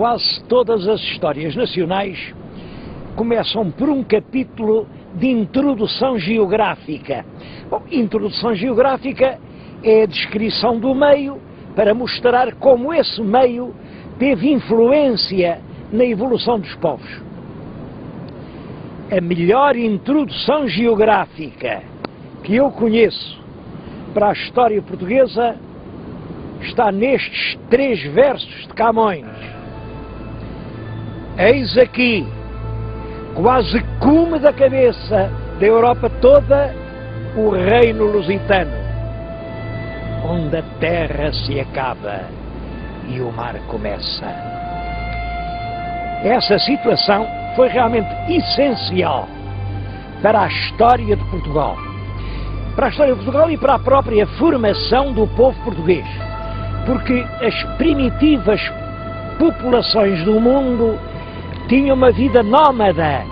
Quase todas as histórias nacionais começam por um capítulo de introdução geográfica. Bom, introdução geográfica é a descrição do meio para mostrar como esse meio teve influência na evolução dos povos. A melhor introdução geográfica que eu conheço para a história portuguesa está nestes 3 versos de Camões. Eis aqui, quase cume da cabeça da Europa toda, o reino lusitano, onde a terra se acaba e o mar começa. Essa situação foi realmente essencial para a história de Portugal. Para a história de Portugal e para a própria formação do povo português. Porque as primitivas populações do mundo tinham uma vida nómada,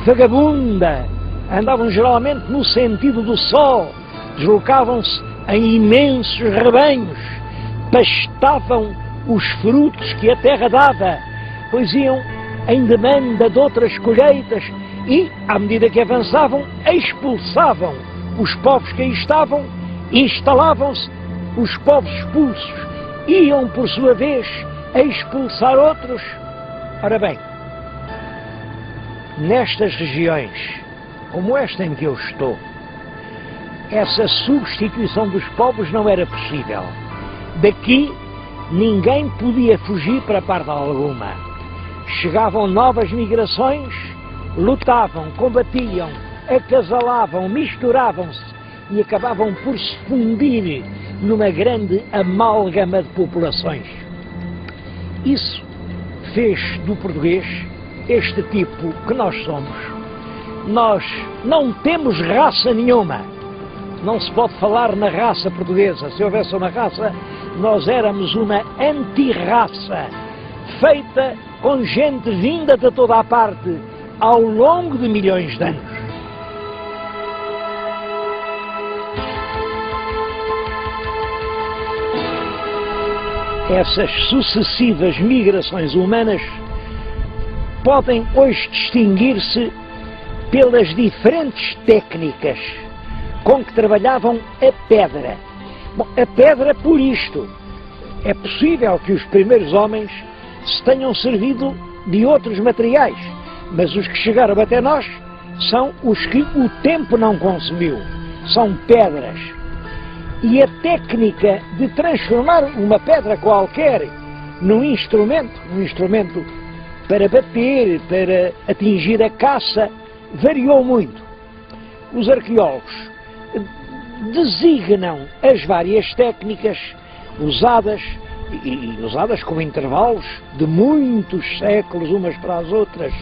vagabunda, andavam geralmente no sentido do sol, deslocavam-se em imensos rebanhos, pastavam os frutos que a terra dava, pois iam em demanda de outras colheitas e, à medida que avançavam, expulsavam os povos que aí estavam, instalavam-se os povos expulsos, iam por sua vez a expulsar outros. Ora bem, nestas regiões, como esta em que eu estou, essa substituição dos povos não era possível. Daqui ninguém podia fugir para parte alguma. Chegavam novas migrações, lutavam, combatiam, acasalavam, misturavam-se e acabavam por se fundir numa grande amálgama de populações. Isso fez do português este tipo que nós somos. Nós não temos raça nenhuma. Não se pode falar na raça portuguesa. Se houvesse uma raça, nós éramos uma anti-raça, feita com gente vinda de toda a parte, ao longo de milhões de anos. Essas sucessivas migrações humanas podem hoje distinguir-se pelas diferentes técnicas com que trabalhavam a pedra. Bom, a pedra por isto. É possível que os primeiros homens se tenham servido de outros materiais, mas os que chegaram até nós são os que o tempo não consumiu. São pedras. E a técnica de transformar uma pedra qualquer num instrumento para bater, para atingir a caça, variou muito. Os arqueólogos designam as várias técnicas usadas, e usadas com intervalos de muitos séculos umas para as outras,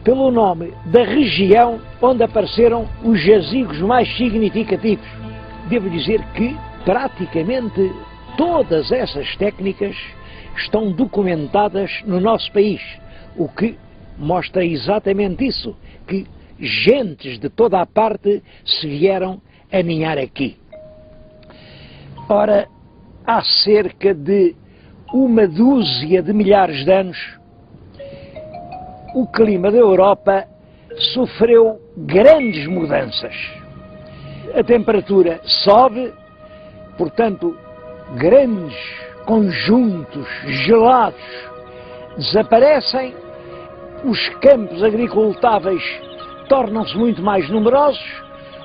pelo nome da região onde apareceram os jazigos mais significativos. Devo dizer que praticamente todas essas técnicas estão documentadas no nosso país, o que mostra exatamente isso, que gentes de toda a parte se vieram aninhar aqui. Ora, há cerca de 1 dúzia de milhares de anos, o clima da Europa sofreu grandes mudanças. A temperatura sobe, portanto, grandes conjuntos gelados desaparecem, os campos agricultáveis tornam-se muito mais numerosos,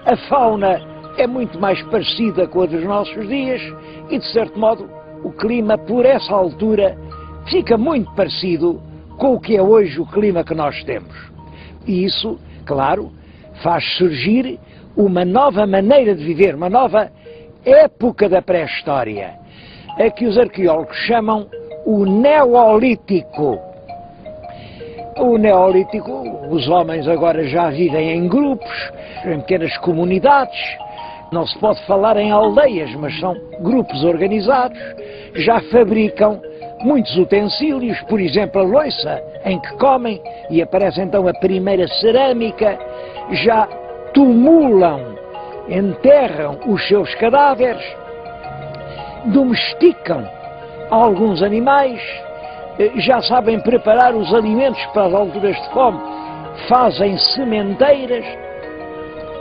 a fauna é muito mais parecida com a dos nossos dias e, de certo modo, o clima, por essa altura, fica muito parecido com o que é hoje o clima que nós temos. E isso, claro, faz surgir uma nova maneira de viver, uma nova época da pré-história, a que os arqueólogos chamam o Neolítico. O Neolítico, os homens agora já vivem em grupos, em pequenas comunidades, não se pode falar em aldeias, mas são grupos organizados, já fabricam muitos utensílios, por exemplo a louça em que comem, e aparece então a primeira cerâmica, já tumulam, enterram os seus cadáveres, domesticam alguns animais, já sabem preparar os alimentos para as alturas de fome, fazem sementeiras.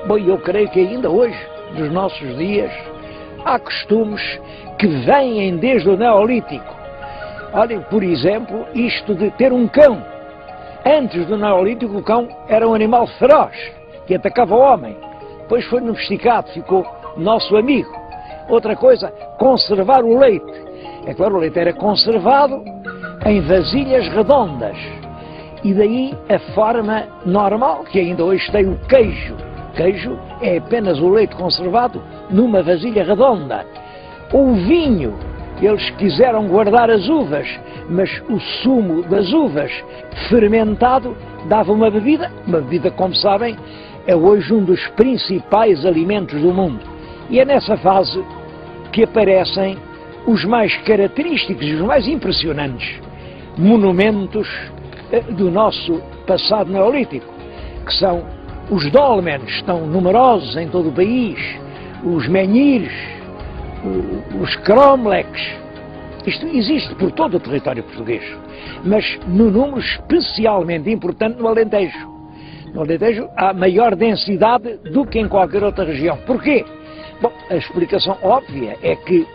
Bom, eu creio que ainda hoje, nos nossos dias, há costumes que vêm desde o Neolítico. Olhem, por exemplo, isto de ter um cão. Antes do Neolítico, o cão era um animal feroz, que atacava o homem. Depois foi domesticado, ficou nosso amigo. Outra coisa, conservar o leite. É claro, o leite era conservado em vasilhas redondas. E daí a forma normal, que ainda hoje tem o queijo. Queijo é apenas o leite conservado numa vasilha redonda. O vinho, eles quiseram guardar as uvas, mas o sumo das uvas fermentado dava uma bebida, como sabem, é hoje um dos principais alimentos do mundo. E é nessa fase que aparecem os mais característicos e os mais impressionantes monumentos do nosso passado neolítico, que são os dólmenes, estão numerosos em todo o país, os menhires, os cromlecs. Isto existe por todo o território português, mas no número especialmente importante no Alentejo. No Alentejo há maior densidade do que em qualquer outra região. Porquê? Bom, a explicação óbvia é que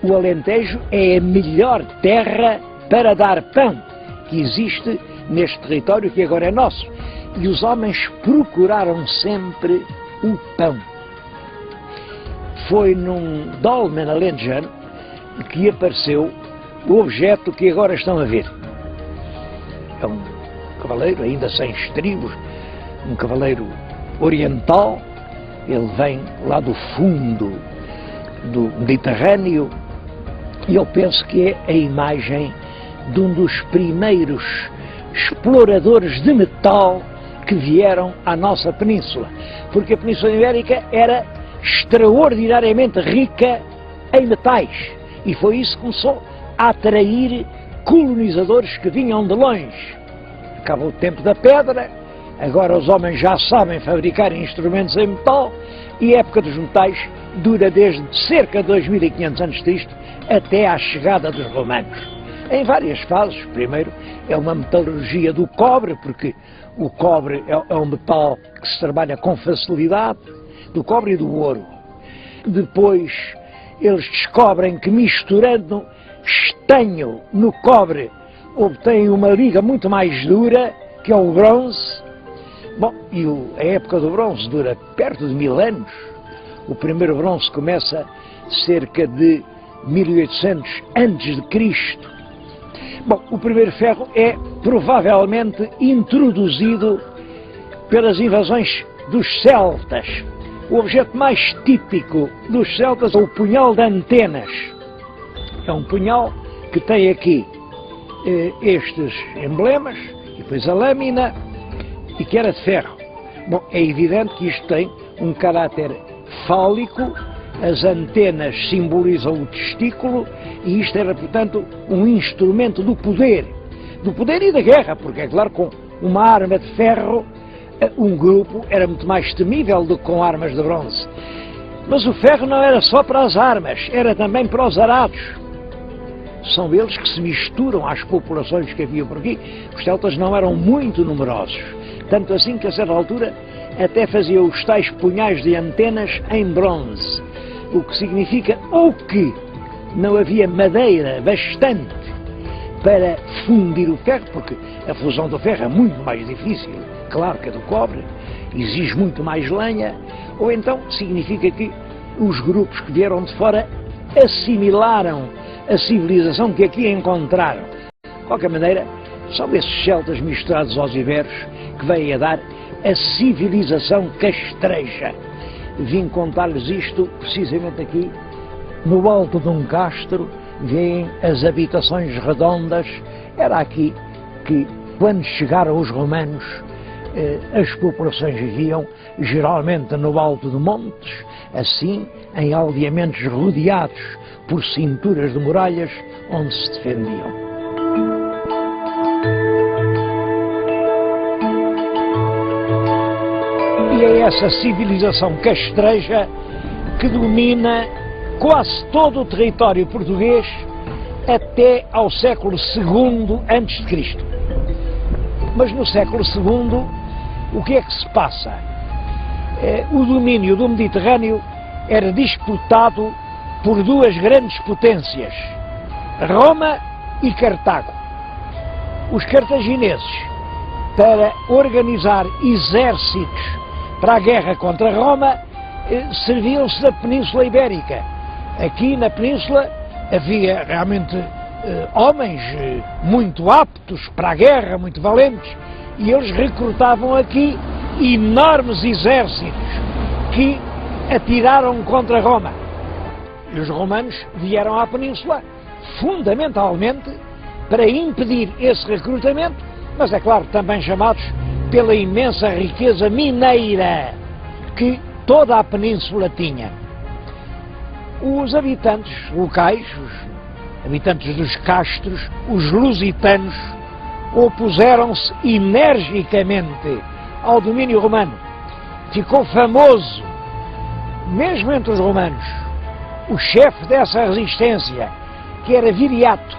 o Alentejo é a melhor terra para dar pão que existe neste território que agora é nosso. E os homens procuraram sempre o pão. Foi num dolmen alentejano que apareceu o objeto que agora estão a ver. É um cavaleiro ainda sem estribos, um cavaleiro oriental. Ele vem lá do fundo do Mediterrâneo e eu penso que é a imagem de um dos primeiros exploradores de metal que vieram à nossa península, porque a Península Ibérica era extraordinariamente rica em metais e foi isso que começou a atrair colonizadores que vinham de longe. Acabou o tempo da pedra, agora os homens já sabem fabricar instrumentos em metal e a época dos metais dura desde cerca de 2500 a.C. até à chegada dos romanos. Em várias fases. Primeiro é uma metalurgia do cobre, porque o cobre é um metal que se trabalha com facilidade, do cobre e do ouro. Depois eles descobrem que misturando estanho no cobre obtêm uma liga muito mais dura, que é o bronze. Bom, e a época do bronze dura perto de 1000 anos. O primeiro bronze começa cerca de 1800 a.C. Bom, o primeiro ferro é provavelmente introduzido pelas invasões dos celtas. O objeto mais típico dos celtas é o punhal de antenas. É um punhal que tem aqui estes emblemas, e depois a lâmina, e que era de ferro. Bom, é evidente que isto tem um caráter fálico, as antenas simbolizam o testículo, e isto era, portanto, um instrumento do poder e da guerra, porque é claro, com uma arma de ferro, um grupo era muito mais temível do que com armas de bronze. Mas o ferro não era só para as armas, era também para os arados. São eles que se misturam às populações que havia por aqui. Os celtas não eram muito numerosos, tanto assim que a certa altura até faziam os tais punhais de antenas em bronze, o que significa ou que não havia madeira bastante para fundir o ferro, porque a fusão do ferro é muito mais difícil, claro, que a do cobre, exige muito mais lenha, ou então significa que os grupos que vieram de fora assimilaram a civilização que aqui encontraram. De qualquer maneira, são esses celtas misturados aos iberos que vêm a dar a civilização castreja. Vim contar-lhes isto precisamente aqui, no alto de um castro, vêem as habitações redondas. Era aqui que, quando chegaram os romanos, as populações viviam geralmente no alto de montes, assim, em aldeamentos rodeados por cinturas de muralhas onde se defendiam. E é essa civilização castreja que domina quase todo o território português até ao século II a.C. Mas no século II, o que é que se passa? O domínio do Mediterrâneo era disputado por duas grandes potências, Roma e Cartago. Os cartagineses, para organizar exércitos para a guerra contra Roma, serviam-se da Península Ibérica. Aqui na Península havia realmente homens muito aptos para a guerra, muito valentes, e eles recrutavam aqui enormes exércitos que atiraram contra Roma. E os romanos vieram à Península fundamentalmente para impedir esse recrutamento, mas é claro, também chamados pela imensa riqueza mineira que toda a Península tinha. Os habitantes locais, os habitantes dos castros, os lusitanos, opuseram-se energicamente ao domínio romano. Ficou famoso, mesmo entre os romanos, o chefe dessa resistência, que era Viriato.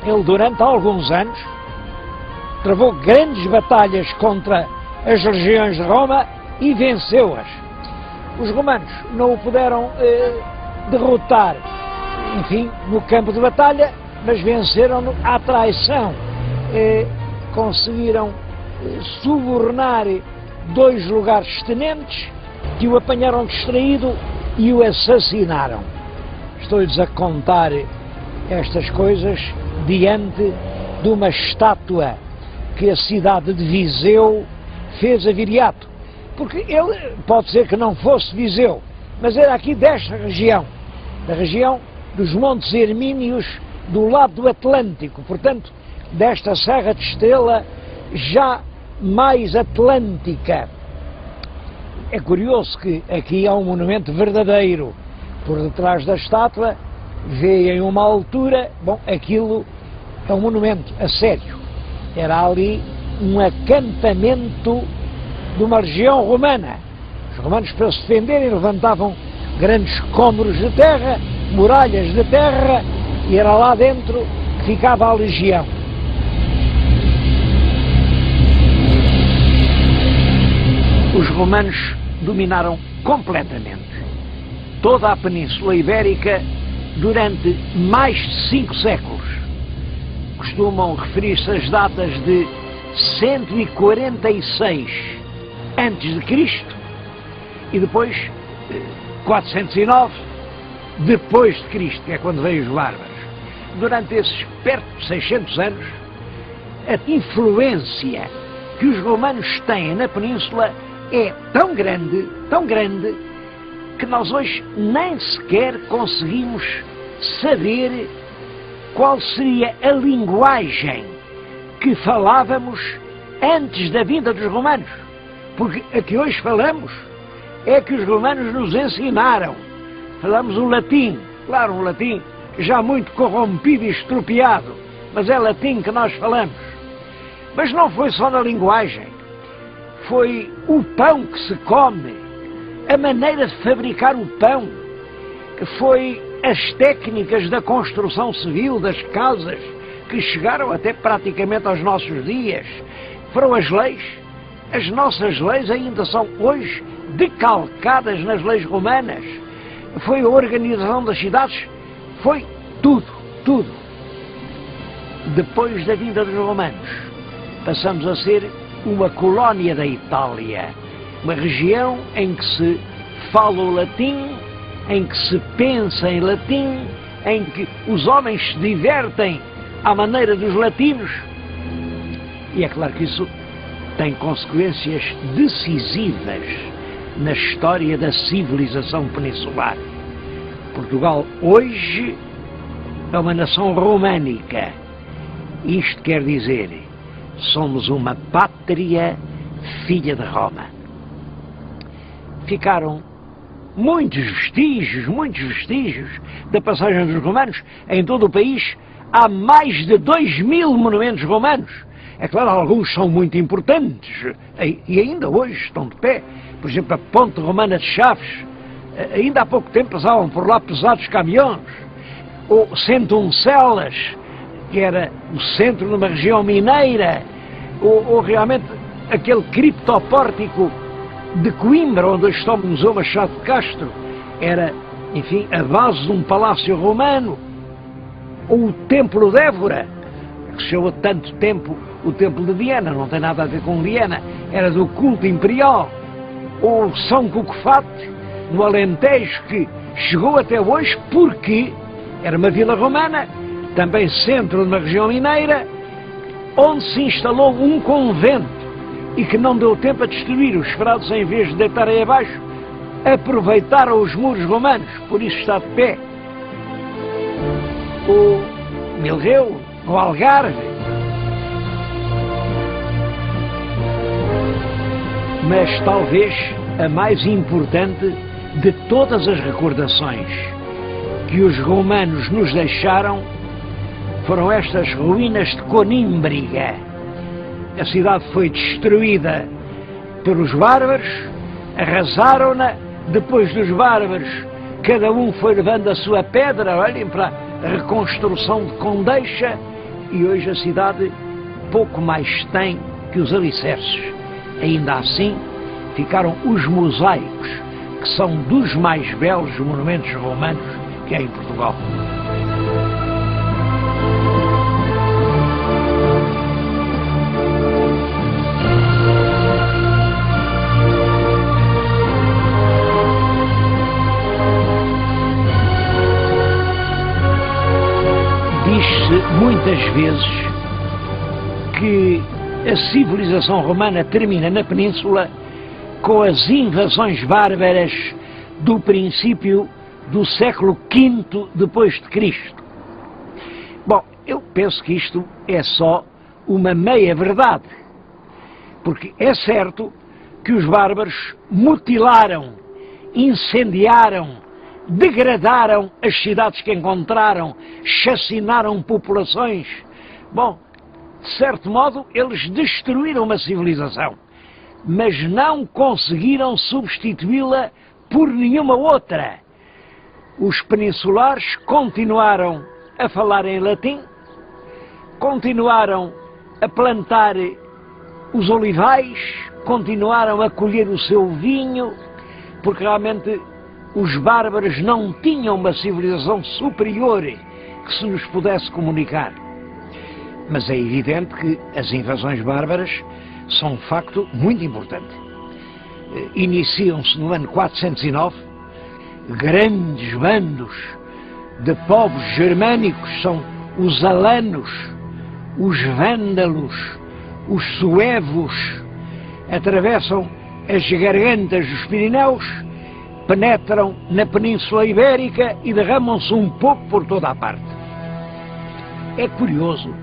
Ele, durante alguns anos, travou grandes batalhas contra as legiões de Roma e venceu-as. Os romanos não o puderam derrotar, enfim, no campo de batalha, mas venceram-no à traição. Conseguiram subornar 2 lugares tenentes que o apanharam distraído e o assassinaram. Estou-lhes a contar estas coisas diante de uma estátua que a cidade de Viseu fez a Viriato, porque ele pode ser que não fosse Viseu, mas era aqui desta região, da região dos Montes Hermínios, do lado do Atlântico, portanto, desta Serra de Estrela já mais atlântica. É curioso que aqui há um monumento verdadeiro por detrás da estátua, vê em uma altura, bom, aquilo é um monumento a sério. Era ali um acampamento de uma legião romana. Os romanos, para se defenderem, levantavam grandes cômoros de terra, muralhas de terra, e era lá dentro que ficava a legião. Os romanos dominaram completamente toda a Península Ibérica durante mais de 5 séculos. Costumam referir-se as datas de 146 a.C. e depois 409 depois de Cristo, que é quando veio os bárbaros. Durante esses perto de 600 anos, a influência que os romanos têm na Península é tão grande, que nós hoje nem sequer conseguimos saber qual seria a linguagem que falávamos antes da vinda dos romanos. Porque a que hoje falamos é que os romanos nos ensinaram. Falamos o latim, claro, um latim já muito corrompido e estropiado, mas é latim que nós falamos. Mas não foi só na linguagem, foi o pão que se come, a maneira de fabricar o pão, foi as técnicas da construção civil das casas, que chegaram até praticamente aos nossos dias, foram as leis. As nossas leis ainda são hoje decalcadas nas leis romanas. Foi a organização das cidades, foi tudo. Depois da vinda dos romanos, passamos a ser uma colónia da Itália, uma região em que se fala o latim, em que se pensa em latim, em que os homens se divertem à maneira dos latinos. E é claro que isso tem consequências decisivas na história da civilização peninsular. Portugal hoje é uma nação românica. Isto quer dizer, somos uma pátria filha de Roma. Ficaram muitos vestígios da passagem dos romanos em todo o país. Há mais de 2000 monumentos romanos. É claro, alguns são muito importantes e ainda hoje estão de pé. Por exemplo, a ponte romana de Chaves, ainda há pouco tempo passavam por lá pesados caminhões. ou Centoncelas, que era o centro de uma região mineira, ou realmente aquele criptopórtico de Coimbra, onde hoje está o Museu Machado de Castro, era, enfim, a base de um palácio romano, ou o Templo de Évora, que se chamou tanto tempo o Templo de Viena, não tem nada a ver com Viena, era do culto imperial, ou São Cucufate, no Alentejo, que chegou até hoje porque era uma vila romana, também centro de uma região mineira, onde se instalou um convento e que não deu tempo a destruir. Os frades, em vez de deitarem abaixo, aproveitaram os muros romanos, por isso está de pé. O Milreu, no Algarve. Mas talvez a mais importante de todas as recordações que os romanos nos deixaram foram estas ruínas de Conímbriga. A cidade foi destruída pelos bárbaros, arrasaram-na, depois dos bárbaros cada um foi levando a sua pedra, olhem para a reconstrução de Condeixa, e hoje a cidade pouco mais tem que os alicerces. Ainda assim ficaram os mosaicos, que são dos mais belos monumentos romanos que há em Portugal. Diz-se muitas vezes que a civilização romana termina na Península com as invasões bárbaras do princípio do século V depois de Cristo. Bom, eu penso que isto é só uma meia-verdade, porque é certo que os bárbaros mutilaram, incendiaram, degradaram as cidades que encontraram, chacinaram populações. Bom, de certo modo, eles destruíram uma civilização, mas não conseguiram substituí-la por nenhuma outra. Os peninsulares continuaram a falar em latim, continuaram a plantar os olivais, continuaram a colher o seu vinho, porque realmente os bárbaros não tinham uma civilização superior que se nos pudesse comunicar. Mas é evidente que as invasões bárbaras são um facto muito importante. Iniciam-se no ano 409, grandes bandos de povos germânicos, são os alanos, os vândalos, os suevos, atravessam as gargantas dos Pirineus, penetram na Península Ibérica e derramam-se um pouco por toda a parte. É curioso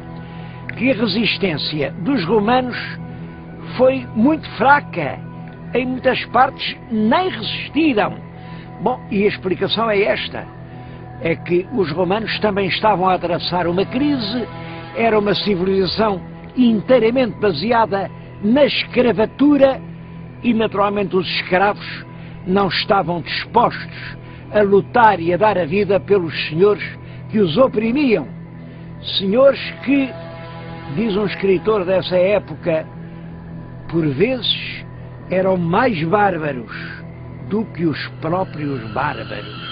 que a resistência dos romanos foi muito fraca. Em muitas partes nem resistiram. Bom, e a explicação é esta. É que os romanos também estavam a atravessar uma crise, era uma civilização inteiramente baseada na escravatura e, naturalmente, os escravos não estavam dispostos a lutar e a dar a vida pelos senhores que os oprimiam. Senhores que, diz um escritor dessa época, por vezes eram mais bárbaros do que os próprios bárbaros.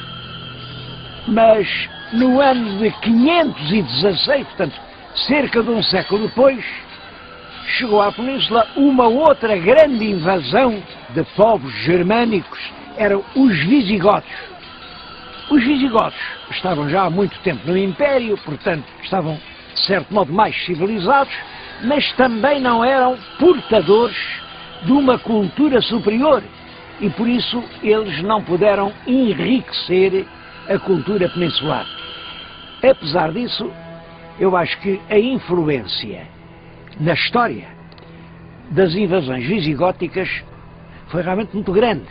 Mas no ano de 516, portanto, cerca de um século depois, chegou à Península uma outra grande invasão de povos germânicos, eram os visigodos. Os visigodos estavam já há muito tempo no Império, portanto, estavam, de certo modo, mais civilizados, mas também não eram portadores de uma cultura superior, e por isso eles não puderam enriquecer a cultura peninsular. Apesar disso, eu acho que a influência na história das invasões visigóticas foi realmente muito grande.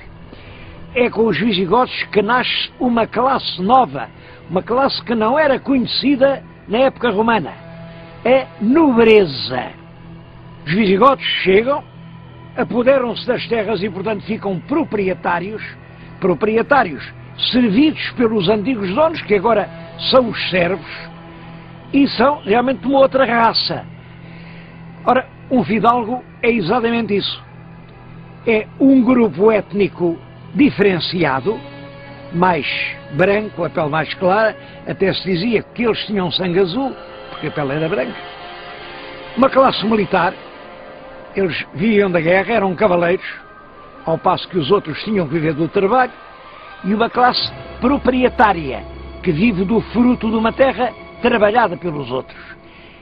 É com os visigodos que nasce uma classe nova, uma classe que não era conhecida na época romana, a nobreza. Os visigodos chegam, apoderam-se das terras e, portanto, ficam proprietários servidos pelos antigos donos, que agora são os servos, e são realmente uma outra raça. Ora, um fidalgo é exatamente isso. É um grupo étnico diferenciado, mais branco, a pele mais clara, até se dizia que eles tinham sangue azul, porque a pele era branca. Uma classe militar, eles viviam da guerra, eram cavaleiros, ao passo que os outros tinham que viver do trabalho, e uma classe proprietária, que vive do fruto de uma terra trabalhada pelos outros.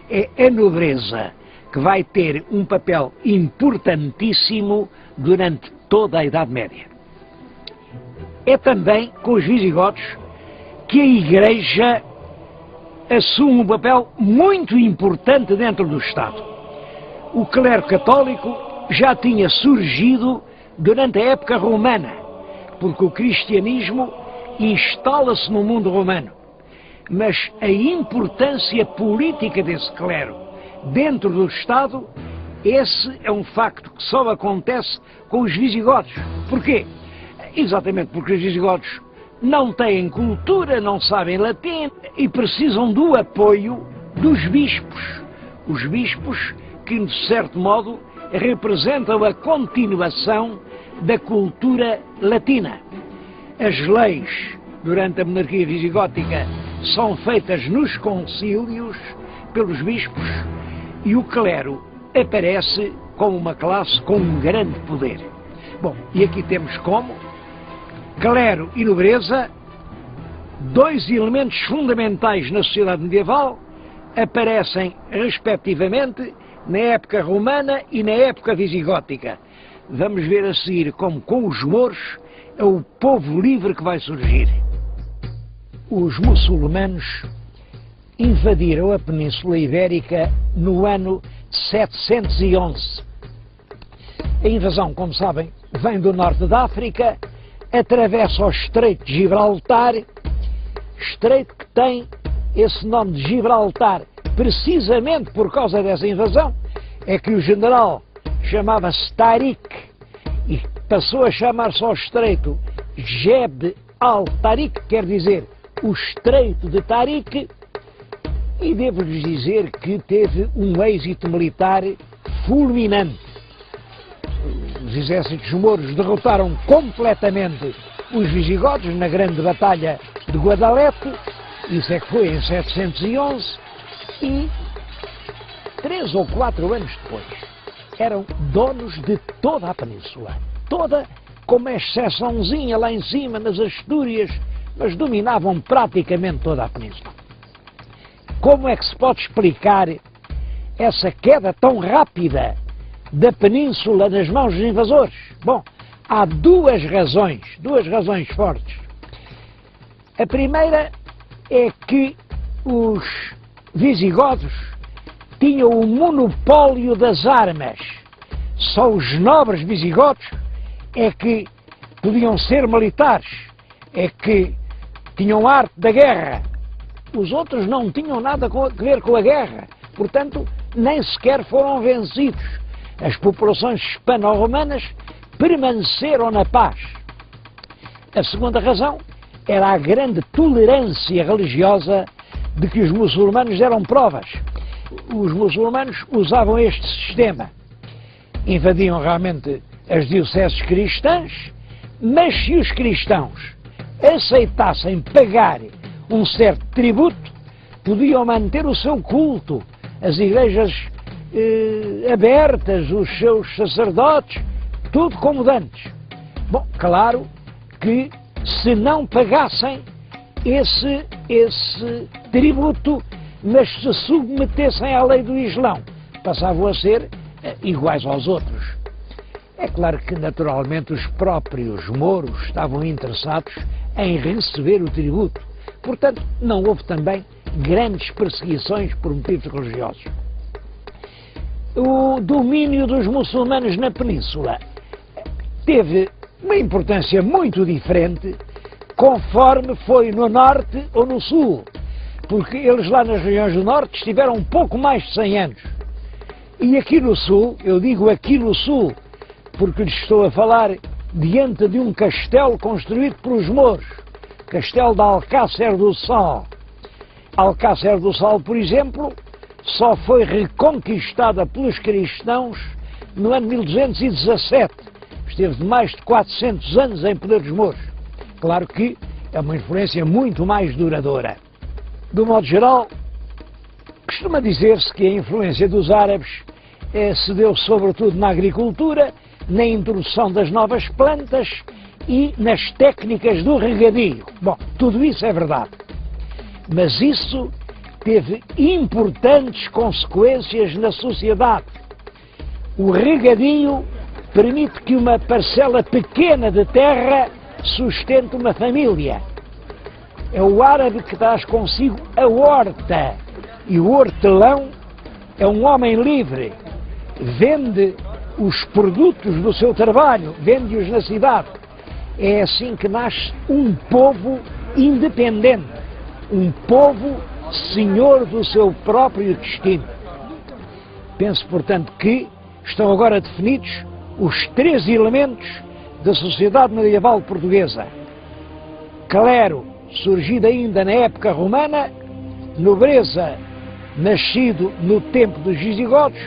É a nobreza que vai ter um papel importantíssimo durante toda a Idade Média. É também com os visigodos que a Igreja assume um papel muito importante dentro do Estado. O clero católico já tinha surgido durante a época romana, porque o cristianismo instala-se no mundo romano. Mas a importância política desse clero dentro do Estado, esse é um facto que só acontece com os visigodos. Porquê? Exatamente porque os visigodos não têm cultura, não sabem latim e precisam do apoio dos bispos. Os bispos que, de certo modo, representam a continuação da cultura latina. As leis, durante a monarquia visigótica, são feitas nos concílios pelos bispos e o clero aparece como uma classe com um grande poder. Bom, e aqui temos como clero e nobreza, dois elementos fundamentais na sociedade medieval, aparecem respectivamente na época romana e na época visigótica. Vamos ver a seguir como com os mouros é o povo livre que vai surgir. Os muçulmanos invadiram a Península Ibérica no ano 711. A invasão, como sabem, vem do norte da África, atravessa o Estreito de Gibraltar, estreito que tem esse nome de Gibraltar precisamente por causa dessa invasão, é que o general chamava-se Tariq e passou a chamar-se ao estreito Jebel al-Tariq, quer dizer o Estreito de Tariq, e devo-lhes dizer que teve um êxito militar fulminante. Os exércitos mouros derrotaram completamente os visigodos na grande batalha de Guadalete, isso é que foi em 711, e 3 ou 4 anos depois eram donos de toda a península, toda, com uma exceçãozinha lá em cima nas Astúrias, mas dominavam praticamente toda a península. Como é que se pode explicar essa queda tão rápida da península nas mãos dos invasores? Bom, há duas razões fortes. A primeira é que os visigodos tinham o monopólio das armas. Só os nobres visigodos é que podiam ser militares, é que tinham arte da guerra. Os outros não tinham nada a ver com a guerra, portanto, nem sequer foram vencidos. As populações hispano-romanas permaneceram na paz. A segunda razão era a grande tolerância religiosa de que os muçulmanos deram provas. Os muçulmanos usavam este sistema. Invadiam realmente as dioceses cristãs, mas se os cristãos aceitassem pagar um certo tributo, podiam manter o seu culto, as igrejas abertas, os seus sacerdotes, tudo como dantes. Bom, claro que se não pagassem esse tributo, mas se submetessem à lei do Islão, passavam a ser iguais aos outros. É claro que, naturalmente, os próprios mouros estavam interessados em receber o tributo. Portanto, não houve também grandes perseguições por motivos religiosos. O domínio dos muçulmanos na península teve uma importância muito diferente conforme foi no norte ou no sul, porque eles lá nas regiões do norte estiveram um pouco mais de 100 anos. E aqui no sul, eu digo aqui no sul, porque lhes estou a falar diante de um castelo construído pelos mouros. castelo de Alcácer do Sal. Alcácer do Sal, por exemplo, só foi reconquistada pelos cristãos no ano 1217. Esteve mais de 400 anos em poder dos mouros. Claro que é uma influência muito mais duradoura. Do modo geral, costuma dizer-se que a influência dos árabes se deu sobretudo na agricultura, na introdução das novas plantas e nas técnicas do regadio. Bom, tudo isso é verdade. Mas isso teve importantes consequências na sociedade. O regadio permite que uma parcela pequena de terra sustente uma família. É o árabe que traz consigo a horta. E o hortelão é um homem livre. Vende os produtos do seu trabalho, vende-os na cidade. É assim que nasce um povo independente. Um povo senhor do seu próprio destino. Penso, portanto, que estão agora definidos os 3 elementos da sociedade medieval portuguesa. Clero, surgido ainda na época romana, nobreza, nascido no tempo dos visigodos,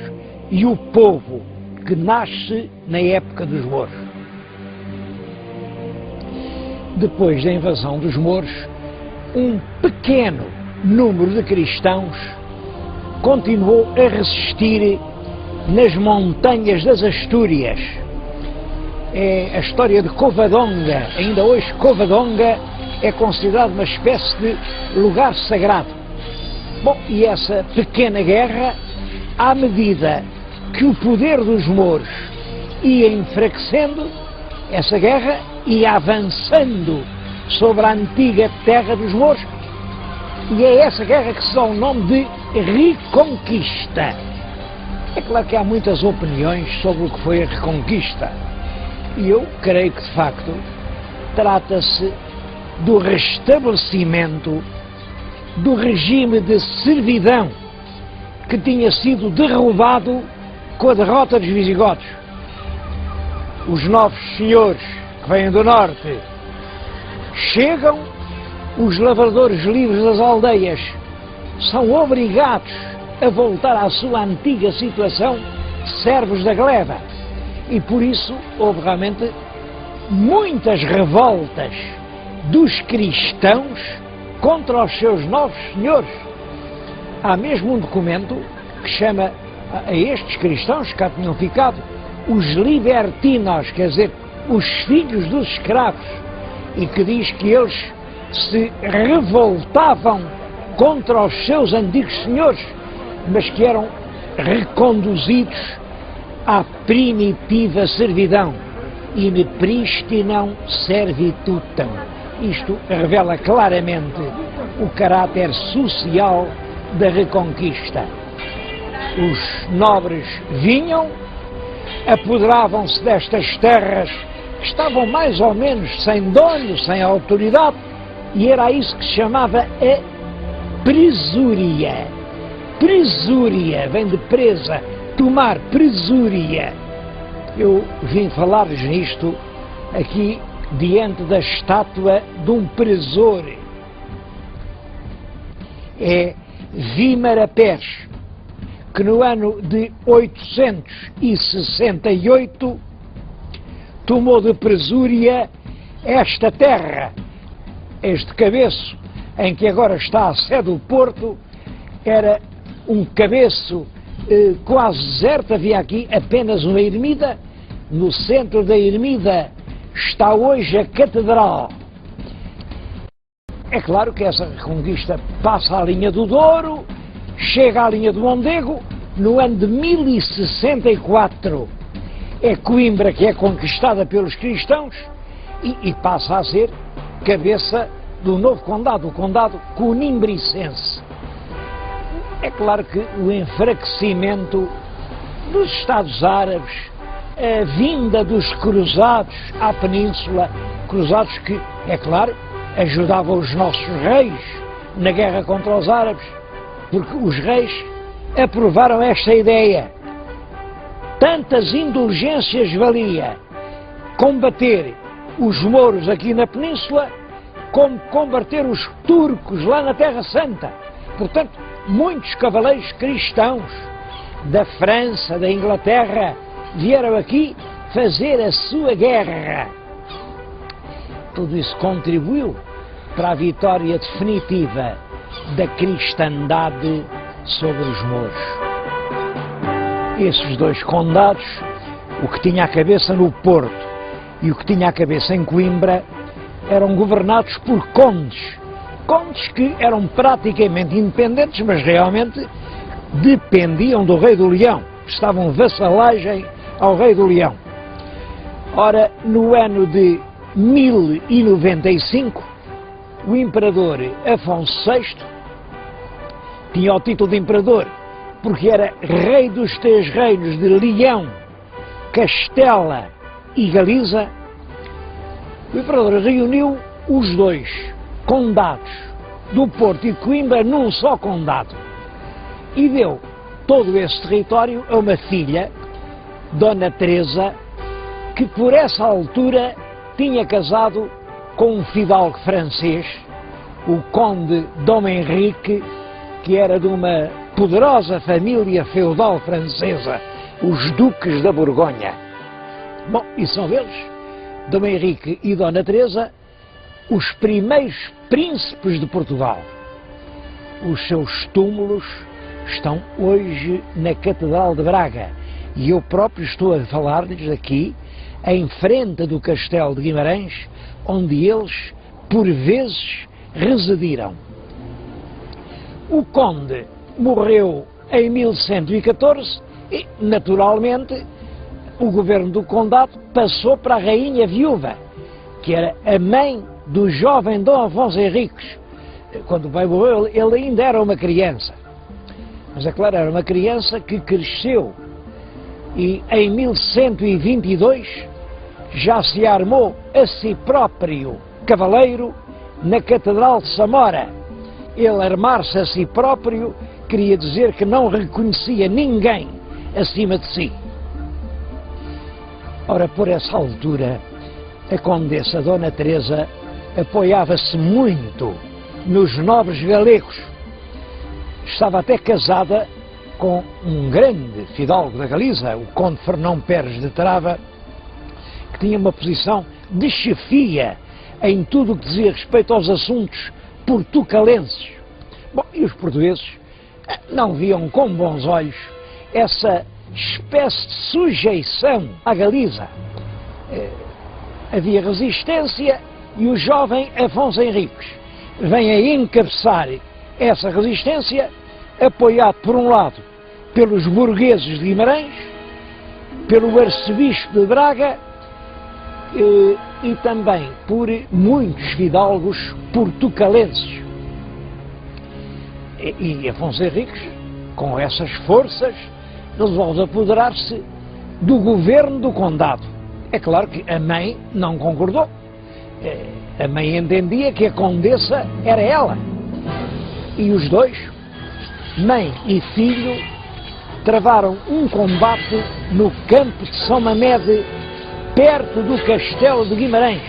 e o povo, que nasce na época dos mouros. Depois da invasão dos mouros, um pequeno número de cristãos continuou a resistir nas montanhas das Astúrias. É a história de Covadonga. Ainda hoje Covadonga é considerado uma espécie de lugar sagrado. Bom, e essa pequena guerra, à medida que o poder dos mouros ia enfraquecendo, essa guerra ia avançando sobre a antiga terra dos mouros, e é essa guerra que se dá o nome de Reconquista. É claro que há muitas opiniões sobre o que foi a Reconquista, e eu creio que, de facto, trata-se do restabelecimento do regime de servidão que tinha sido derrubado com a derrota dos visigodos. Os novos senhores que vêm do norte chegam, os lavradores livres das aldeias são obrigados a voltar à sua antiga situação, servos da gleba. E por isso houve realmente muitas revoltas dos cristãos contra os seus novos senhores. Há mesmo um documento que chama a estes cristãos que cá tinham ficado os libertinos, quer dizer, os filhos dos escravos, e que diz que eles se revoltavam contra os seus antigos senhores, mas que eram reconduzidos à primitiva servidão. In pristinam servitutem. Isto revela claramente o caráter social da Reconquista. Os nobres vinham, apoderavam-se destas terras que estavam mais ou menos sem dono, sem autoridade, e era isso que se chamava a presúria. Presúria, vem de presa, tomar presúria. Eu vim falar-lhes nisto aqui diante da estátua de um presor. É Vímara Pérez, que no ano de 868 tomou de presúria esta terra. Este cabeço, em que agora está a sede do Porto, era um cabeço quase deserto. Havia aqui apenas uma ermida. No centro da ermida está hoje a catedral. É claro que essa reconquista passa à linha do Douro, chega à linha do Mondego. No ano de 1064 é Coimbra que é conquistada pelos cristãos e passa a ser cabeça do novo condado, o condado conimbricense. É claro que o enfraquecimento dos Estados Árabes, a vinda dos cruzados à península, cruzados que, é claro, ajudavam os nossos reis na guerra contra os árabes, porque os reis aprovaram esta ideia. Tantas indulgências valia combater os mouros aqui na península, como combater os turcos lá na Terra Santa. Portanto, muitos cavaleiros cristãos da França, da Inglaterra, vieram aqui fazer a sua guerra. Tudo isso contribuiu para a vitória definitiva da cristandade sobre os mouros. Esses dois condados, o que tinha a cabeça no Porto e o que tinha a cabeça em Coimbra, eram governados por condes. Condes que eram praticamente independentes, mas realmente dependiam do rei do Leão. Estavam vassalagem ao rei do Leão. Ora, no ano de 1095, o imperador Afonso VI tinha o título de imperador porque era rei dos três reinos de Leão, Castela e Galiza. O imperador reuniu os dois condados do Porto e de Coimbra num só condado e deu todo esse território a uma filha, Dona Teresa, que por essa altura tinha casado com um fidalgo francês, o conde Dom Henrique, que era de uma poderosa família feudal francesa, os duques da Borgonha. Bom, e são eles, Dom Henrique e Dona Teresa, os primeiros príncipes de Portugal. Os seus túmulos estão hoje na Catedral de Braga e eu próprio estou a falar-lhes aqui em frente do Castelo de Guimarães, onde eles por vezes residiram. O conde morreu em 1114 e, naturalmente, o governo do condado passou para a rainha viúva, que era a mãe do jovem Dom Afonso Henriques. Quando o pai morreu, ele ainda era uma criança. Mas, é claro, era uma criança que cresceu e, em 1122, já se armou a si próprio cavaleiro na Catedral de Samora. Ele armar-se a si próprio queria dizer que não reconhecia ninguém acima de si. Ora, por essa altura, a condessa Dona Teresa apoiava-se muito nos nobres galegos. Estava até casada com um grande fidalgo da Galiza, o conde Fernão Pérez de Trava, que tinha uma posição de chefia em tudo o que dizia respeito aos assuntos portucalenses. Bom, e os portugueses não viam com bons olhos essa espécie de sujeição à Galiza. Havia resistência e o jovem Afonso Henriques vem a encabeçar essa resistência, apoiado por um lado pelos burgueses de Guimarães, pelo arcebispo de Braga e também por muitos fidalgos portucalenses. E Afonso Henriques, com essas forças, resolve apoderar-se do governo do condado. É claro que a mãe não concordou. A mãe entendia que a condessa era ela. E os dois, mãe e filho, travaram um combate no campo de São Mamede, perto do Castelo de Guimarães.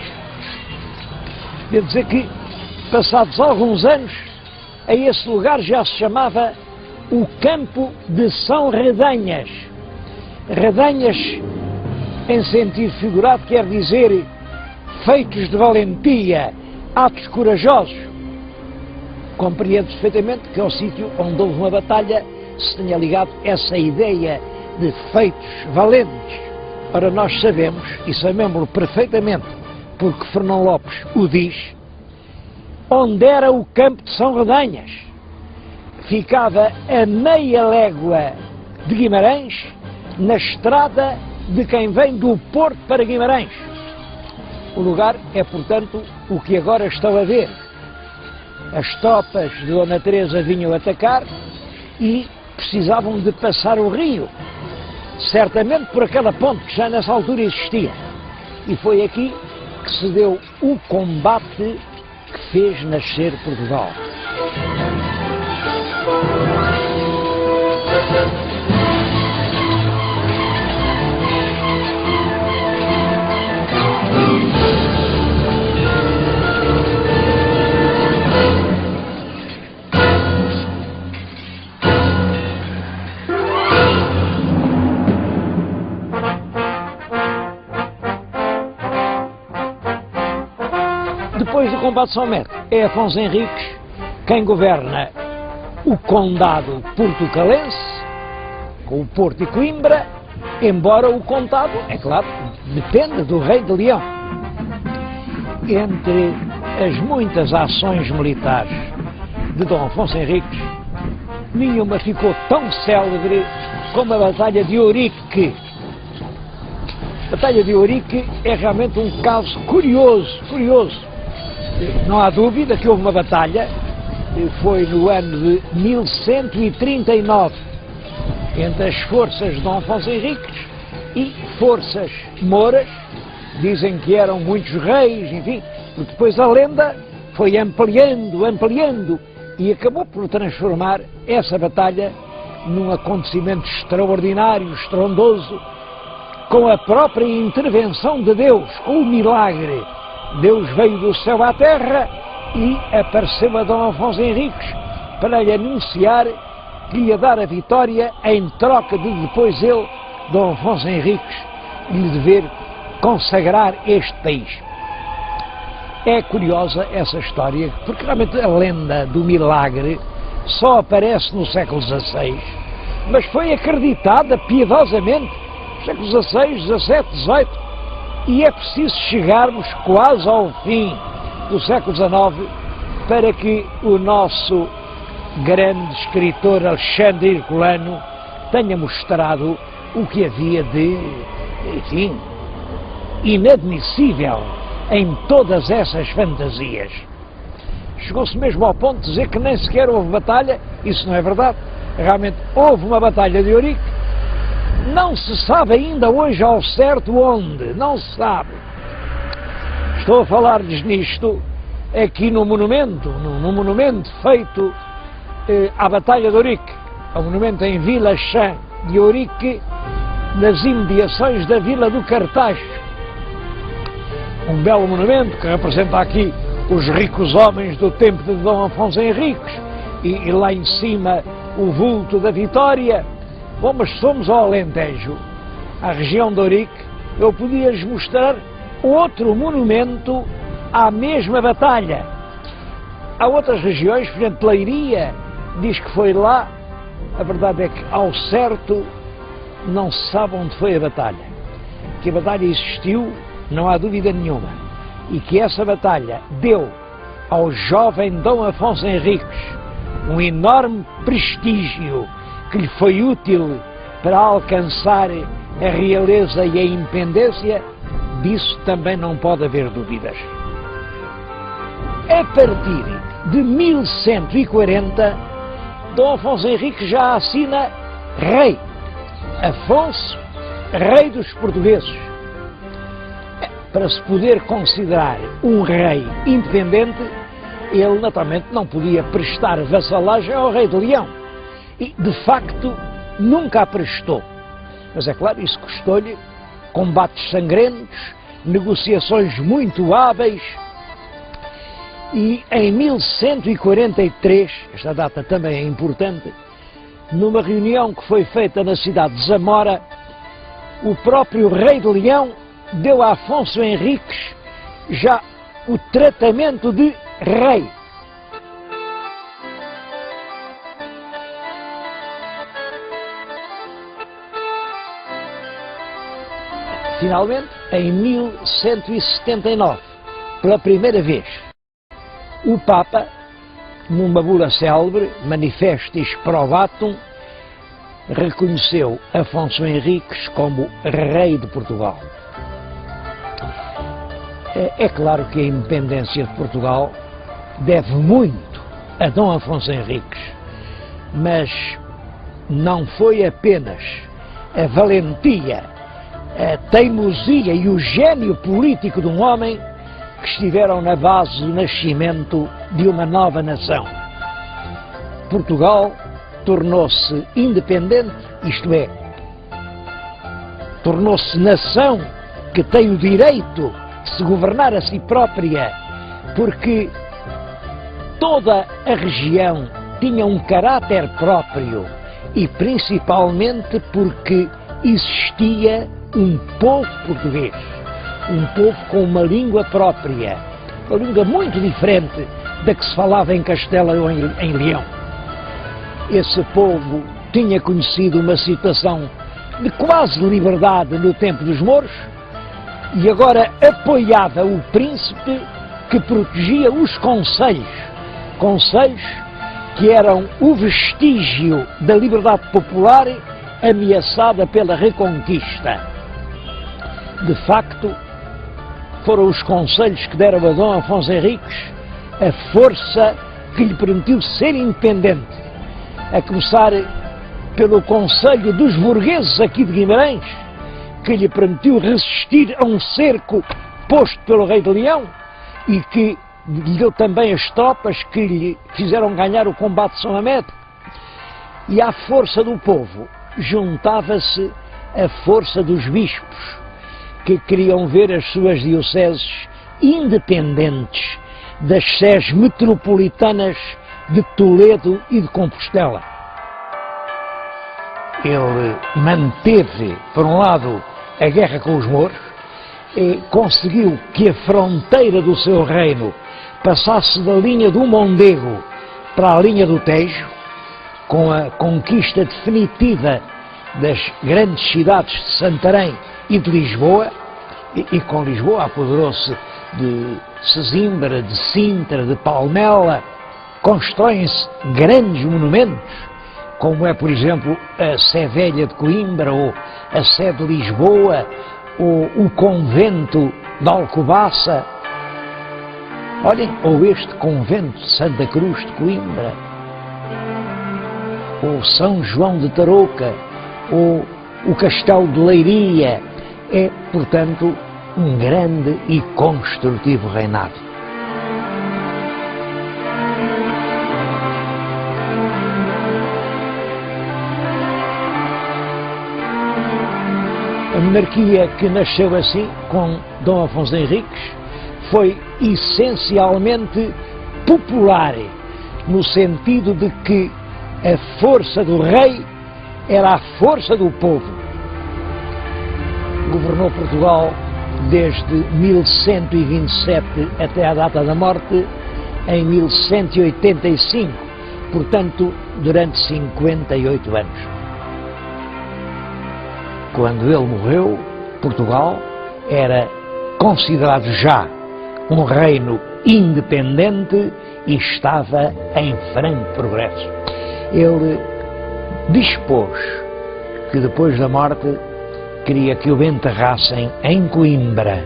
Devo dizer que, passados alguns anos, a esse lugar já se chamava o Campo de São Redanhas. Redanhas, em sentido figurado, quer dizer feitos de valentia, atos corajosos. Compreendo perfeitamente que ao sítio onde houve uma batalha se tenha ligado essa ideia de feitos valentes. Ora, nós sabemos, e sabemos perfeitamente, porque Fernão Lopes o diz, onde era o Campo de São Redanhas. Ficava a meia légua de Guimarães, na estrada de quem vem do Porto para Guimarães. O lugar é, portanto, o que agora estão a ver. As tropas de Dona Teresa vinham atacar e precisavam de passar o rio, certamente por aquela ponte que já nessa altura existia. E foi aqui que se deu o combate que fez nascer Portugal. Depois do combate de São Método, é Afonso Henriques quem governa o condado portucalense, com o Porto e Coimbra, embora o condado, é claro, dependa do rei de Leão. Entre as muitas ações militares de Dom Afonso Henriques, nenhuma ficou tão célebre como a Batalha de Ourique. A Batalha de Ourique é realmente um caso curioso. Não há dúvida que houve uma batalha, foi no ano de 1139, entre as forças de Dom Afonso Henriques e forças mouras. Dizem que eram muitos reis, enfim, porque depois a lenda foi ampliando e acabou por transformar essa batalha num acontecimento extraordinário, estrondoso, com a própria intervenção de Deus, com o milagre. Deus veio do céu à terra e apareceu a Dom Afonso Henriques para lhe anunciar que ia dar a vitória em troca de depois ele, Dom Afonso Henriques, lhe dever consagrar este país. É curiosa essa história, porque realmente a lenda do milagre só aparece no século XVI, mas foi acreditada piedosamente no século XVI, XVII, XVIII, e é preciso chegarmos quase ao fim do século XIX para que o nosso grande escritor Alexandre Herculano tenha mostrado o que havia de, enfim, inadmissível em todas essas fantasias. Chegou-se mesmo ao ponto de dizer que nem sequer houve batalha. Isso não é verdade. Realmente houve uma batalha de Ourique. Não se sabe ainda hoje ao certo onde, não se sabe. Estou a falar-lhes nisto aqui no monumento feito à Batalha de Ourique, um monumento em Vila Chã de Ourique, nas imediações da Vila do Cartacho. Um belo monumento que representa aqui os ricos homens do tempo de Dom Afonso Henriques e lá em cima o vulto da Vitória. Bom, mas se fomos ao Alentejo, à região de Ourique, eu podia-lhes mostrar outro monumento à mesma batalha. Há outras regiões, por exemplo, Leiria, diz que foi lá. A verdade é que, ao certo, não se sabe onde foi a batalha. Que a batalha existiu, não há dúvida nenhuma. E que essa batalha deu ao jovem Dom Afonso Henriques um enorme prestígio que lhe foi útil para alcançar a realeza e a independência, disso também não pode haver dúvidas. A partir de 1140, Dom Afonso Henriques já assina rei. Afonso, rei dos portugueses. Para se poder considerar um rei independente, ele naturalmente não podia prestar vassalagem ao rei de Leão. E, de facto, nunca a prestou. Mas é claro, isso custou-lhe combates sangrentos, negociações muito hábeis. E em 1143, esta data também é importante, numa reunião que foi feita na cidade de Zamora, o próprio rei de Leão deu a Afonso Henriques já o tratamento de rei. Finalmente, em 1179, pela primeira vez, o Papa, numa bula célebre, Manifestis Probatum, reconheceu Afonso Henriques como rei de Portugal. É claro que a independência de Portugal deve muito a Dom Afonso Henriques, mas não foi apenas a valentia, a teimosia e o gênio político de um homem que estiveram na base do nascimento de uma nova nação. Portugal tornou-se independente, isto é, tornou-se nação que tem o direito de se governar a si própria, porque toda a região tinha um caráter próprio e principalmente porque existia um povo português, um povo com uma língua própria, uma língua muito diferente da que se falava em Castela ou em Leão. Esse povo tinha conhecido uma situação de quase liberdade no tempo dos mouros e agora apoiava o príncipe que protegia os concelhos que eram o vestígio da liberdade popular ameaçada pela Reconquista. De facto, foram os concelhos que deram a Dom Afonso Henriques a força que lhe permitiu ser independente, a começar pelo Conselho dos Burgueses aqui de Guimarães, que lhe permitiu resistir a um cerco posto pelo rei de Leão e que lhe deu também as tropas que lhe fizeram ganhar o combate de São Amede. E à força do povo juntava-se a força dos bispos, que queriam ver as suas dioceses independentes das sés metropolitanas de Toledo e de Compostela. Ele manteve, por um lado, a guerra com os mouros, e conseguiu que a fronteira do seu reino passasse da linha do Mondego para a linha do Tejo, com a conquista definitiva das grandes cidades de Santarém e de Lisboa, e com Lisboa apoderou-se de Sesimbra, de Sintra, de Palmela. Constroem-se grandes monumentos, como é, por exemplo, a Sé Velha de Coimbra, ou a Sé de Lisboa, ou o convento de Alcobaça. Olhem, ou este convento de Santa Cruz de Coimbra, ou São João de Tarouca, ou o Castelo de Leiria. É, portanto, um grande e construtivo reinado. A monarquia que nasceu assim, com Dom Afonso Henriques, foi essencialmente popular, no sentido de que a força do rei era a força do povo. Governou Portugal desde 1127 até a data da morte, em 1185, portanto, durante 58 anos. Quando ele morreu, Portugal era considerado já um reino independente e estava em franco progresso. Ele dispôs que depois da morte queria que o enterrassem em Coimbra,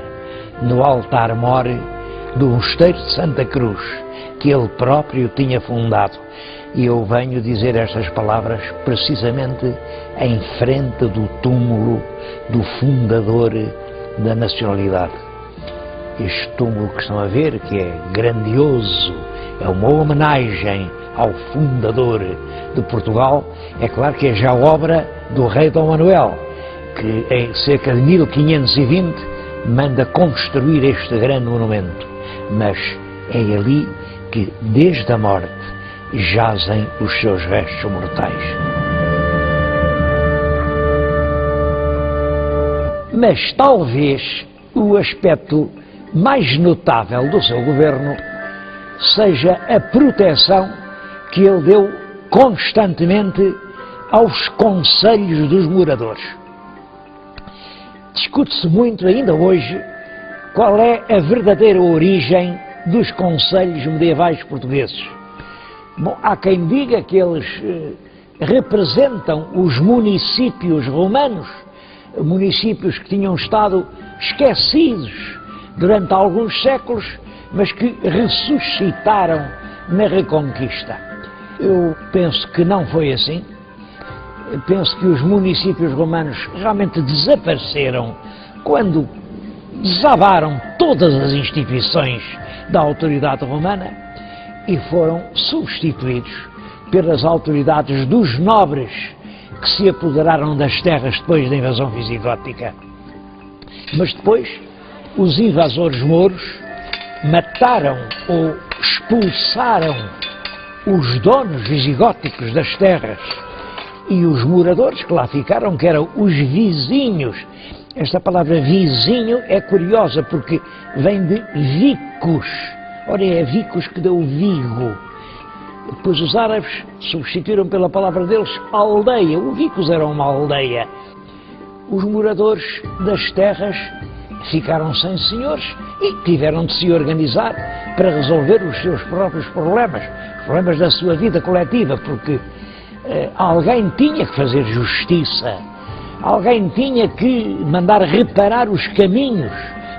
no altar-mor do mosteiro de Santa Cruz, que ele próprio tinha fundado. E eu venho dizer estas palavras precisamente em frente do túmulo do fundador da nacionalidade. Este túmulo que estão a ver, que é grandioso, é uma homenagem ao fundador de Portugal. É claro que é já obra do rei Dom Manuel, que em cerca de 1520 manda construir este grande monumento. Mas é ali que, desde a morte, jazem os seus restos mortais. Mas talvez o aspecto mais notável do seu governo seja a proteção que ele deu constantemente aos conselhos dos moradores. Discute-se muito ainda hoje qual é a verdadeira origem dos conselhos medievais portugueses. Bom, há quem diga que eles representam os municípios romanos, municípios que tinham estado esquecidos durante alguns séculos, mas que ressuscitaram na Reconquista. Eu penso que não foi assim. Eu penso que os municípios romanos realmente desapareceram quando desabaram todas as instituições da autoridade romana e foram substituídos pelas autoridades dos nobres que se apoderaram das terras depois da invasão visigótica. Mas depois, os invasores mouros mataram ou expulsaram os donos visigóticos das terras, e os moradores que lá ficaram, que eram os vizinhos Esta palavra vizinho é curiosa porque vem de vicus. Ora, é vicus que deu Vigo. Depois os árabes substituíram pela palavra deles aldeia. O vicus era uma aldeia. Os moradores das terras ficaram sem senhores e tiveram de se organizar para resolver os seus próprios problemas, os problemas da sua vida coletiva, porque alguém tinha que fazer justiça, alguém tinha que mandar reparar os caminhos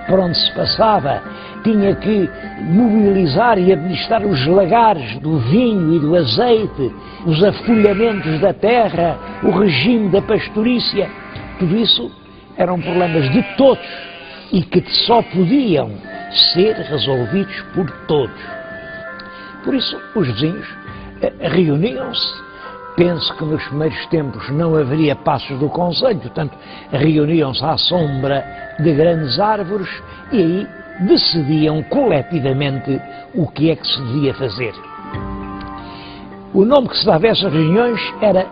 por onde se passava, tinha que mobilizar e administrar os lagares do vinho e do azeite, os afolhamentos da terra, o regime da pastorícia. Tudo isso eram problemas de todos e que só podiam ser resolvidos por todos. Por isso, os vizinhos reuniam-se. Penso que nos primeiros tempos não haveria passos do concelho, portanto, reuniam-se à sombra de grandes árvores e aí decidiam coletivamente o que é que se devia fazer. O nome que se dava a essas reuniões era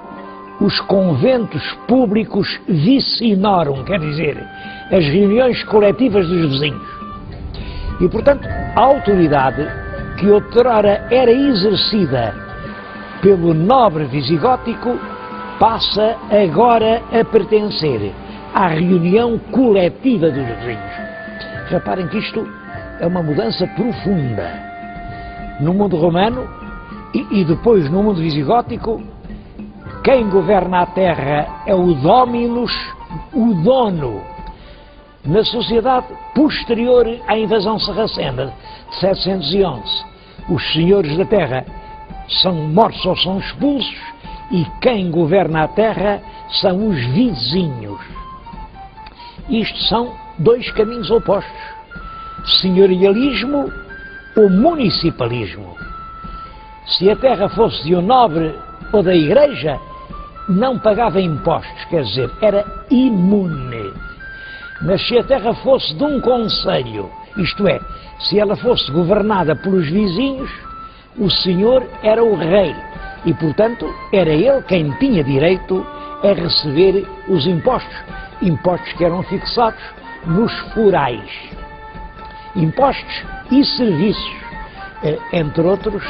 os conventos públicos vicinorum, quer dizer, as reuniões coletivas dos vizinhos. E, portanto, a autoridade que outrora era exercida pelo nobre visigótico passa agora a pertencer à reunião coletiva dos vizinhos. Reparem que isto é uma mudança profunda. No mundo romano e depois no mundo visigótico, quem governa a terra é o dominus, o dono. Na sociedade posterior à invasão sarracena de 711, os senhores da terra são mortos ou são expulsos e quem governa a terra são os vizinhos. Isto são dois caminhos opostos: senhorialismo ou municipalismo. Se a terra fosse de um nobre ou da igreja, não pagava impostos, quer dizer, era imune. Mas se a terra fosse de um concelho, isto é, se ela fosse governada pelos vizinhos, o senhor era o rei e, portanto, era ele quem tinha direito a receber os impostos, impostos que eram fixados nos forais. Impostos e serviços, entre outros,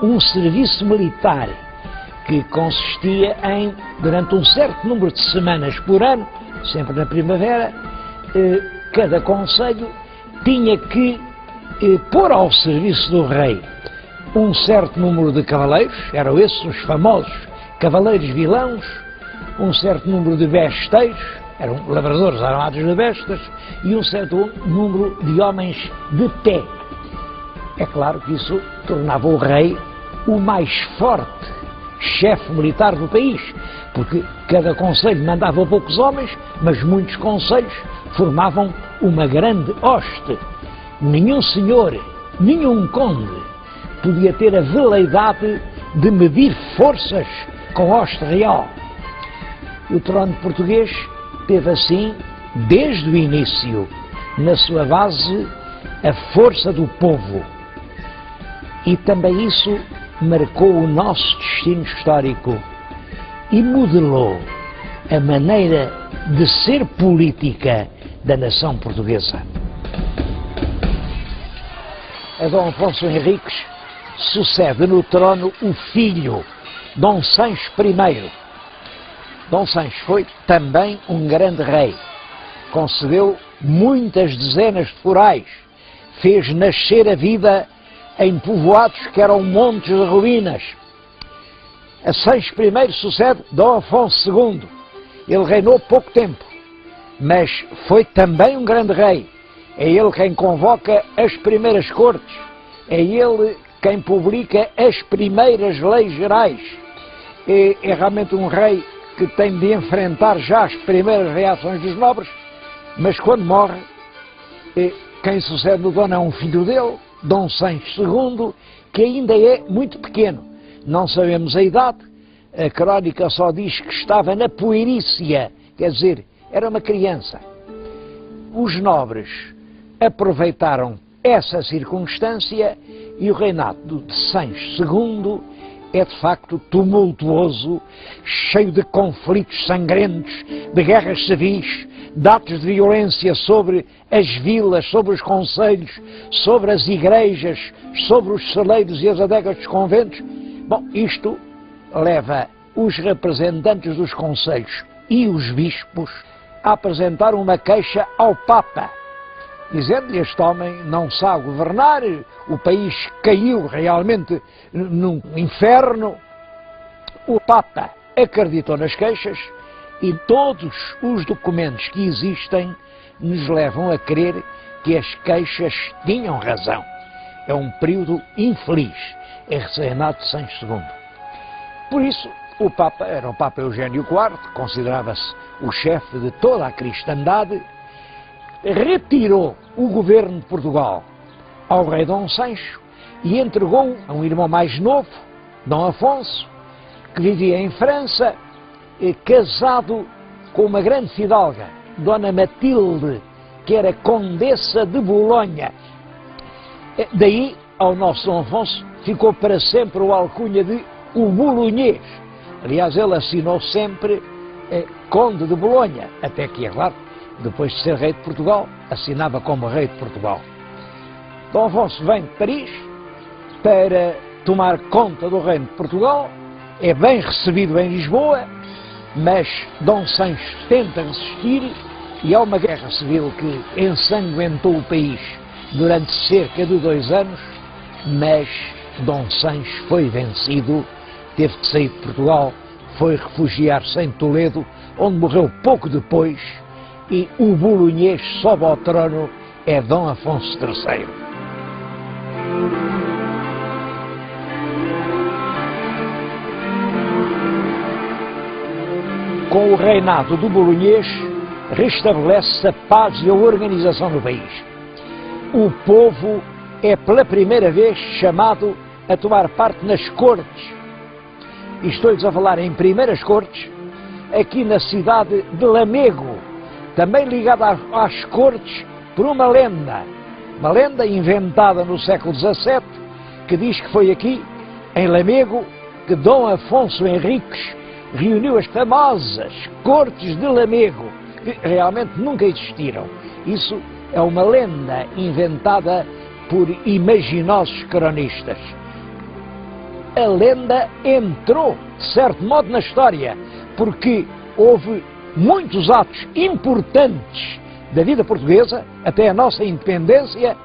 um serviço militar que consistia em, durante um certo número de semanas por ano, sempre na primavera, cada concelho tinha que pôr ao serviço do rei um certo número de cavaleiros, eram esses os famosos cavaleiros vilãos, um certo número de besteiros, eram lavradores armados de bestas, e um certo número de homens de pé. É claro que isso tornava o rei o mais forte chefe militar do país, porque cada concelho mandava poucos homens, mas muitos concelhos formavam uma grande hoste. Nenhum senhor, nenhum conde podia ter a veleidade de medir forças com hoste real. O trono português teve assim, desde o início, na sua base, a força do povo. E também isso marcou o nosso destino histórico e modelou a maneira de ser política da nação portuguesa. A Dom Afonso Henriques sucede no trono o filho, Dom Sancho I. Dom Sancho foi também um grande rei, concedeu muitas dezenas de forais, fez nascer a vida em povoados que eram montes de ruínas. A Sancho I sucede Dom Afonso II. Ele reinou pouco tempo, mas foi também um grande rei. É ele quem convoca as primeiras cortes, é ele quem publica as primeiras leis gerais. É realmente um rei que tem de enfrentar já as primeiras reações dos nobres, mas quando morre, quem sucede no dono é um filho dele, Dom Sancho II, que ainda é muito pequeno. Não sabemos a idade, a crónica só diz que estava na puerícia, quer dizer, era uma criança. Os nobres aproveitaram essa circunstância e o reinado de Sancho II é de facto tumultuoso, cheio de conflitos sangrentos, de guerras civis, de atos de violência sobre as vilas, sobre os concelhos, sobre as igrejas, sobre os celeiros e as adegas dos conventos. Bom, isto leva os representantes dos concelhos e os bispos a apresentar uma queixa ao Papa, dizendo-lhe: este homem não sabe governar, o país caiu realmente num inferno. O Papa acreditou nas queixas e todos os documentos que existem nos levam a crer que as queixas tinham razão. É um período infeliz, é reinado de São II. Por isso, o Papa era o Papa Eugênio IV, considerava-se o chefe de toda a cristandade, retirou o governo de Portugal ao rei Dom Sancho e entregou a um irmão mais novo, Dom Afonso, que vivia em França, casado com uma grande fidalga, Dona Matilde, que era condessa de Bolonha. Daí, ao nosso Dom Afonso, ficou para sempre o alcunha de o Bolonhês. Aliás, ele assinou sempre Conde de Bolonha, até que, é claro, depois de ser rei de Portugal, assinava como rei de Portugal. Dom Afonso vem de Paris para tomar conta do reino de Portugal, é bem recebido em Lisboa, mas Dom Sancho tenta resistir e há uma guerra civil que ensanguentou o país durante cerca de 2 anos, mas Dom Sancho foi vencido, teve que sair de Portugal, foi refugiar-se em Toledo, onde morreu pouco depois, e o bolonhês sobe ao trono é Dom Afonso III. Com o reinado do bolonhês, restabelece-se a paz e a organização no país. O povo é pela primeira vez chamado a tomar parte nas cortes. E estou-lhes a falar em primeiras cortes, aqui na cidade de Lamego, também ligada às cortes por uma lenda inventada no século XVII, que diz que foi aqui, em Lamego, que Dom Afonso Henriques reuniu as famosas cortes de Lamego, que realmente nunca existiram. Isso é uma lenda inventada por imaginosos cronistas. A lenda entrou, de certo modo, na história, porque houve muitos atos importantes da vida portuguesa, até a nossa independência,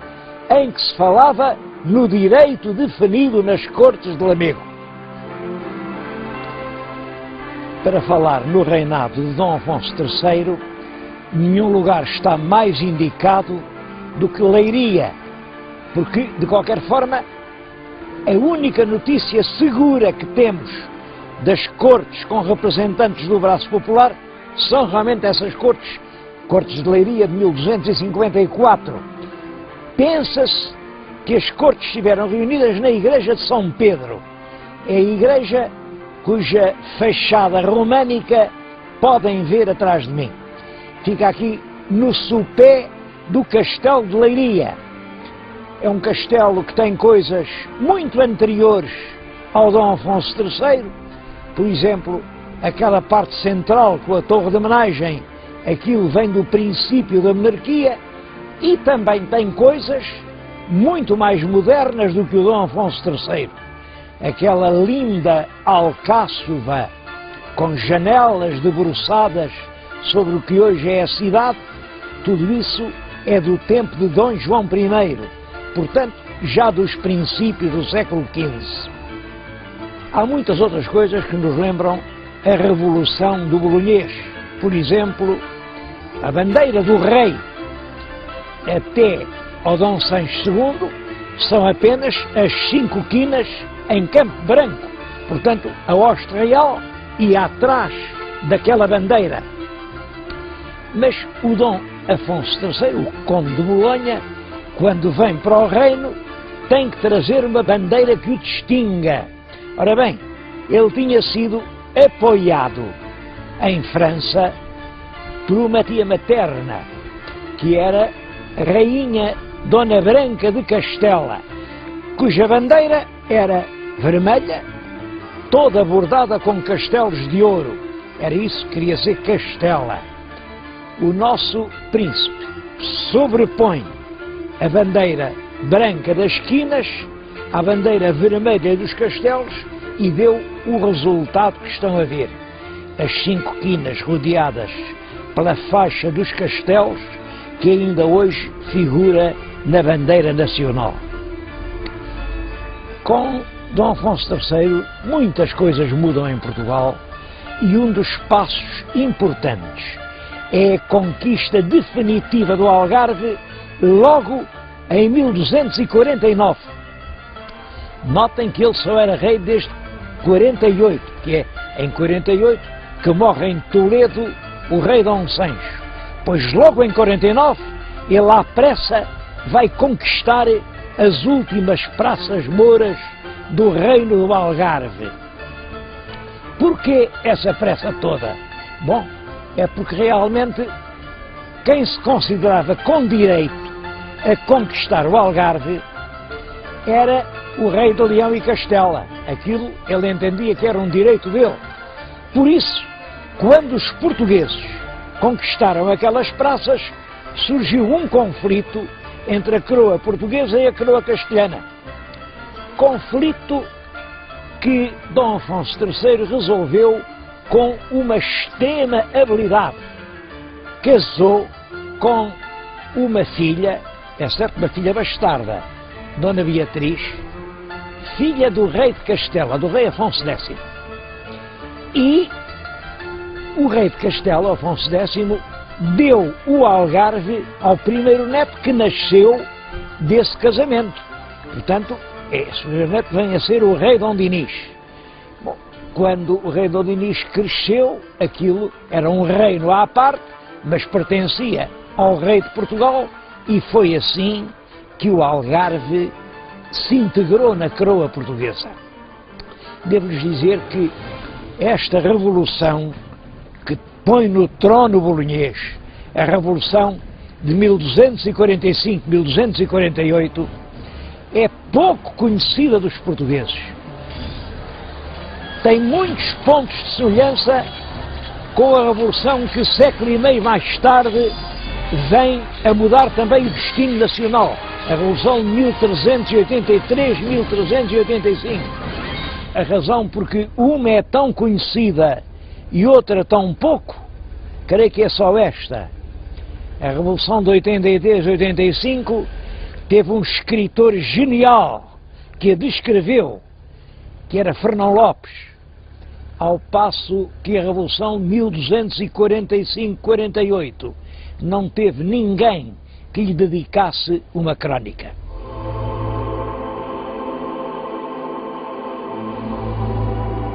em que se falava no direito definido nas cortes de Lamego. Para falar no reinado de Dom Afonso III, nenhum lugar está mais indicado do que Leiria, porque, de qualquer forma, a única notícia segura que temos das cortes com representantes do braço popular são realmente essas cortes de Leiria de 1254. Pensa-se que as cortes estiveram reunidas na igreja de São Pedro. É a igreja cuja fachada românica podem ver atrás de mim. Fica aqui no sopé do Castelo de Leiria. É um castelo que tem coisas muito anteriores ao Dom Afonso III. Por exemplo, aquela parte central com a torre de homenagem, aquilo vem do princípio da monarquia, e também tem coisas muito mais modernas do que o Dom Afonso III. Aquela linda alcáçova com janelas debruçadas sobre o que hoje é a cidade, tudo isso é do tempo de Dom João I, portanto, já dos princípios do século XV. Há muitas outras coisas que nos lembram a Revolução do Bolonhês. Por exemplo, a bandeira do rei até ao Dom Sancho II são apenas as 5 quinas em campo branco, portanto, a hoste real e atrás daquela bandeira. Mas o Dom Afonso III, o Conde de Bolonha, quando vem para o reino, tem que trazer uma bandeira que o distinga. Ora bem, ele tinha sido apoiado em França por uma tia materna, que era a Rainha Dona Branca de Castela, cuja bandeira era vermelha, toda bordada com castelos de ouro. Era isso que queria ser Castela. o nosso príncipe sobrepõe a bandeira branca das esquinas à bandeira vermelha dos castelos e deu o resultado que estão a ver. As 5 quinas rodeadas pela faixa dos castelos que ainda hoje figura na bandeira nacional. Com Dom Afonso III, muitas coisas mudam em Portugal e um dos passos importantes é a conquista definitiva do Algarve logo em 1249. Notem que ele só era rei desde 48, que é em 48 que morre em Toledo o rei Dom Sancho. Pois logo em 49 ele à pressa vai conquistar as últimas praças mouras do reino do Algarve. Porquê essa pressa toda? Bom, é porque realmente quem se considerava com direito a conquistar o Algarve era o rei de Leão e Castela. Aquilo ele entendia que era um direito dele. Por isso, quando os portugueses conquistaram aquelas praças, surgiu um conflito entre a coroa portuguesa e a coroa castelhana. Conflito que Dom Afonso III resolveu com uma extrema habilidade. Casou com uma filha, é certo, uma filha bastarda, Dona Beatriz, filha do rei de Castela, do rei Afonso X. E o rei de Castela, Afonso X, deu o Algarve ao primeiro neto que nasceu desse casamento. Portanto, esse primeiro neto vem a ser o rei Dom Dinis. Bom, quando o rei Dom Dinis cresceu, aquilo era um reino à parte, mas pertencia ao rei de Portugal, e foi assim que o Algarve se integrou na coroa portuguesa. Devo-lhes dizer que esta revolução que põe no trono bolonhês, a revolução de 1245-1248, é pouco conhecida dos portugueses. Tem muitos pontos de semelhança com a revolução que século e meio mais tarde vem a mudar também o destino nacional, a revolução de 1383-1385. A razão porque uma é tão conhecida e outra tão pouco, creio que é só esta. A revolução de 83-85 teve um escritor genial que a descreveu, que era Fernão Lopes, ao passo que a revolução de 1245-48 não teve ninguém que lhe dedicasse uma crónica.